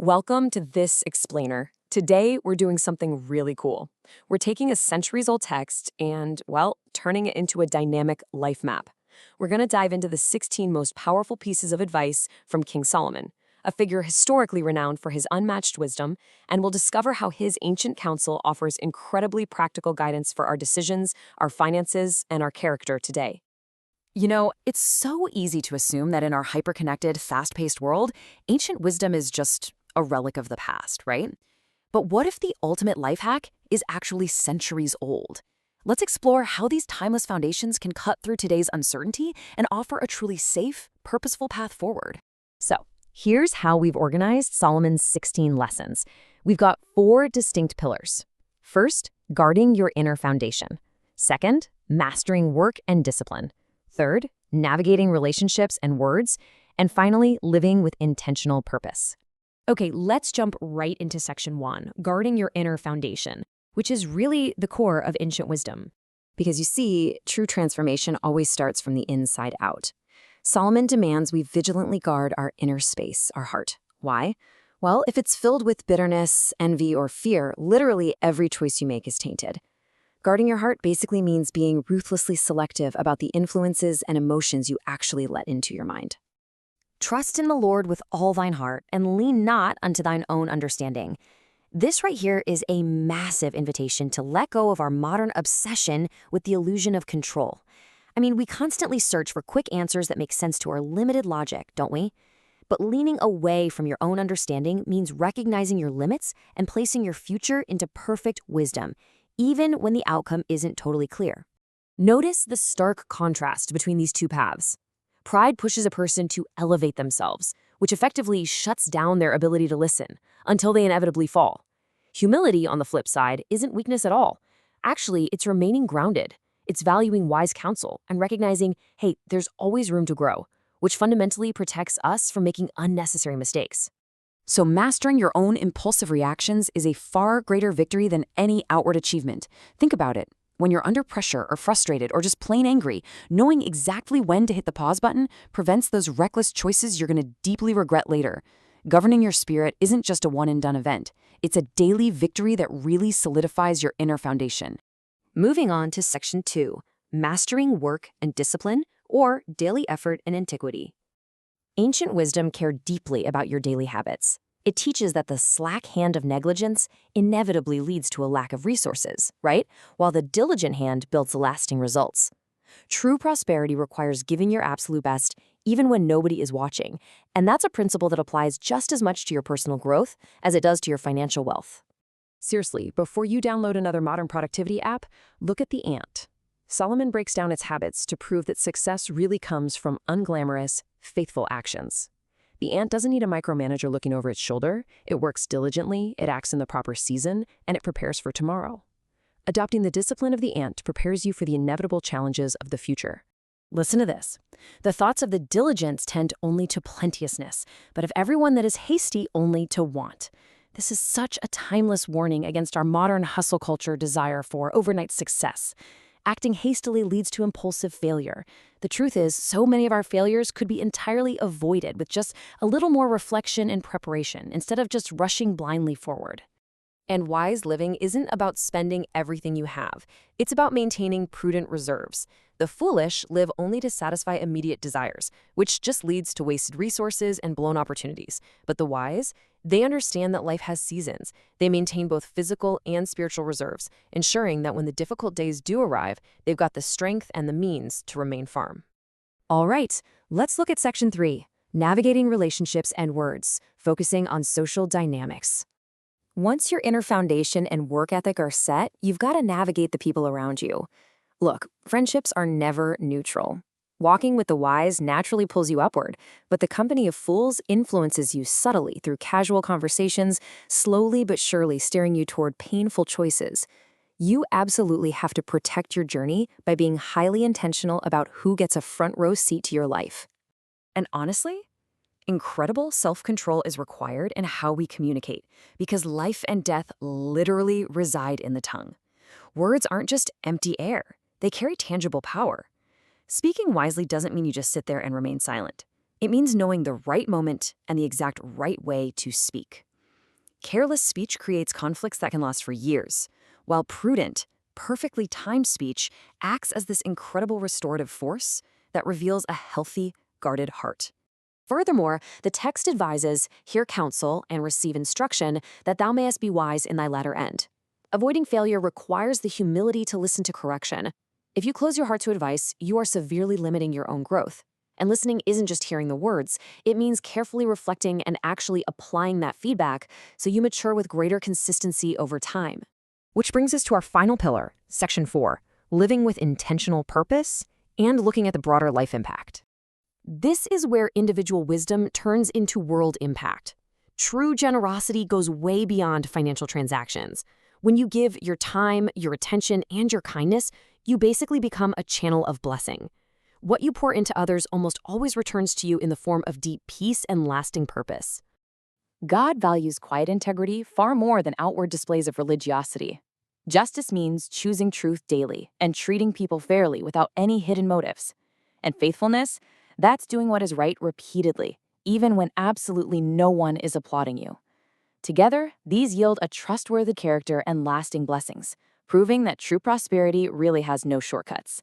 Welcome to This Explainer. Today, we're doing something really cool. We're taking a centuries-old text and, well, turning it into a dynamic life map. We're going to dive into the 16 most powerful pieces of advice from King Solomon, a figure historically renowned for his unmatched wisdom, and we'll discover how his ancient counsel offers incredibly practical guidance for our decisions, our finances, and our character today. You know, it's so easy to assume that in our hyper-connected, fast-paced world, ancient wisdom is just a relic of the past, right? But what if the ultimate life hack is actually centuries old? Let's explore how these timeless foundations can cut through today's uncertainty and offer a truly safe, purposeful path forward. So, here's how we've organized Solomon's 16 lessons. We've got 4 distinct pillars. First, guarding your inner foundation. Second, mastering work and discipline. Third, navigating relationships and words. And finally, living with intentional purpose. Okay, let's jump right into section 1, guarding your inner foundation, which is really the core of ancient wisdom. Because you see, true transformation always starts from the inside out. Solomon demands we vigilantly guard our inner space, our heart. Why? Well, if it's filled with bitterness, envy, or fear, literally every choice you make is tainted. Guarding your heart basically means being ruthlessly selective about the influences and emotions you actually let into your mind. Trust in the Lord with all thine heart, and lean not unto thine own understanding. This right here is a massive invitation to let go of our modern obsession with the illusion of control. I mean, we constantly search for quick answers that make sense to our limited logic, don't we? But leaning away from your own understanding means recognizing your limits and placing your future into perfect wisdom, even when the outcome isn't totally clear. Notice the stark contrast between these two paths. Pride pushes a person to elevate themselves, which effectively shuts down their ability to listen until they inevitably fall. Humility, on the flip side, isn't weakness at all. Actually, it's remaining grounded. It's valuing wise counsel and recognizing, hey, there's always room to grow, which fundamentally protects us from making unnecessary mistakes. So mastering your own impulsive reactions is a far greater victory than any outward achievement. Think about it. When you're under pressure or frustrated or just plain angry, knowing exactly when to hit the pause button prevents those reckless choices you're going to deeply regret later. Governing your spirit isn't just a one-and-done event. It's a daily victory that really solidifies your inner foundation. Moving on to section 2, mastering work and discipline, or daily effort and antiquity. Ancient wisdom cared deeply about your daily habits. It teaches that the slack hand of negligence inevitably leads to a lack of resources, right? While the diligent hand builds lasting results. True prosperity requires giving your absolute best even when nobody is watching, and that's a principle that applies just as much to your personal growth as it does to your financial wealth. Seriously, before you download another modern productivity app, look at the ant. Solomon breaks down its habits to prove that success really comes from unglamorous, faithful actions. The ant doesn't need a micromanager looking over its shoulder. It works diligently, it acts in the proper season, and it prepares for tomorrow. Adopting the discipline of the ant prepares you for the inevitable challenges of the future. Listen to this. The thoughts of the diligent tend only to plenteousness, but of everyone that is hasty only to want. This is such a timeless warning against our modern hustle culture desire for overnight success. Acting hastily leads to impulsive failure. The truth is, so many of our failures could be entirely avoided with just a little more reflection and preparation instead of just rushing blindly forward. And wise living isn't about spending everything you have. It's about maintaining prudent reserves. The foolish live only to satisfy immediate desires, which just leads to wasted resources and blown opportunities. But the wise, they understand that life has seasons. They maintain both physical and spiritual reserves, ensuring that when the difficult days do arrive, they've got the strength and the means to remain firm. All right, let's look at section 3, navigating relationships and words, focusing on social dynamics. Once your inner foundation and work ethic are set, you've got to navigate the people around you. Look, friendships are never neutral. Walking with the wise naturally pulls you upward, but the company of fools influences you subtly through casual conversations, slowly but surely steering you toward painful choices. You absolutely have to protect your journey by being highly intentional about who gets a front row seat to your life. And honestly, incredible self-control is required in how we communicate, because life and death literally reside in the tongue. Words aren't just empty air. They carry tangible power. Speaking wisely doesn't mean you just sit there and remain silent. It means knowing the right moment and the exact right way to speak. Careless speech creates conflicts that can last for years, while prudent, perfectly timed speech acts as this incredible restorative force that reveals a healthy, guarded heart. Furthermore, the text advises, hear counsel and receive instruction, that thou mayest be wise in thy latter end. Avoiding failure requires the humility to listen to correction. If you close your heart to advice, you are severely limiting your own growth. And listening isn't just hearing the words, it means carefully reflecting and actually applying that feedback so you mature with greater consistency over time. Which brings us to our final pillar, Section 4, living with intentional purpose and looking at the broader life impact. This is where individual wisdom turns into world impact. True generosity goes way beyond financial transactions. When you give your time, your attention, and your kindness, you basically become a channel of blessing. What you pour into others almost always returns to you in the form of deep peace and lasting purpose. God values quiet integrity far more than outward displays of religiosity. Justice means choosing truth daily and treating people fairly without any hidden motives. And faithfulness, that's doing what is right repeatedly, even when absolutely no one is applauding you. Together, these yield a trustworthy character and lasting blessings, proving that true prosperity really has no shortcuts.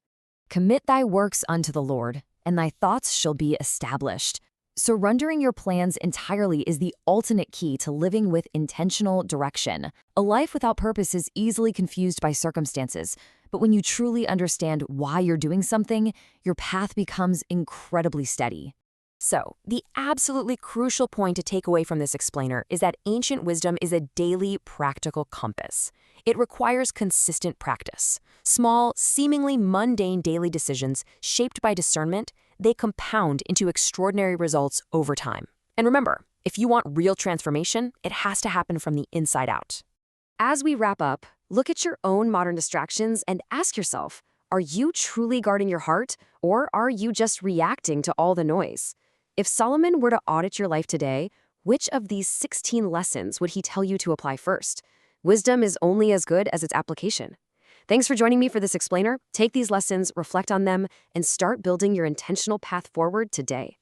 Commit thy works unto the Lord, and thy thoughts shall be established. Surrendering your plans entirely is the ultimate key to living with intentional direction. A life without purpose is easily confused by circumstances, but when you truly understand why you're doing something, your path becomes incredibly steady. So, the absolutely crucial point to take away from this explainer is that ancient wisdom is a daily practical compass. It requires consistent practice. Small, seemingly mundane daily decisions shaped by discernment, they compound into extraordinary results over time. And remember, if you want real transformation, it has to happen from the inside out. As we wrap up, look at your own modern distractions and ask yourself, are you truly guarding your heart, or are you just reacting to all the noise? If Solomon were to audit your life today, which of these 16 lessons would he tell you to apply first? Wisdom is only as good as its application. Thanks for joining me for this explainer. Take these lessons, reflect on them, and start building your intentional path forward today.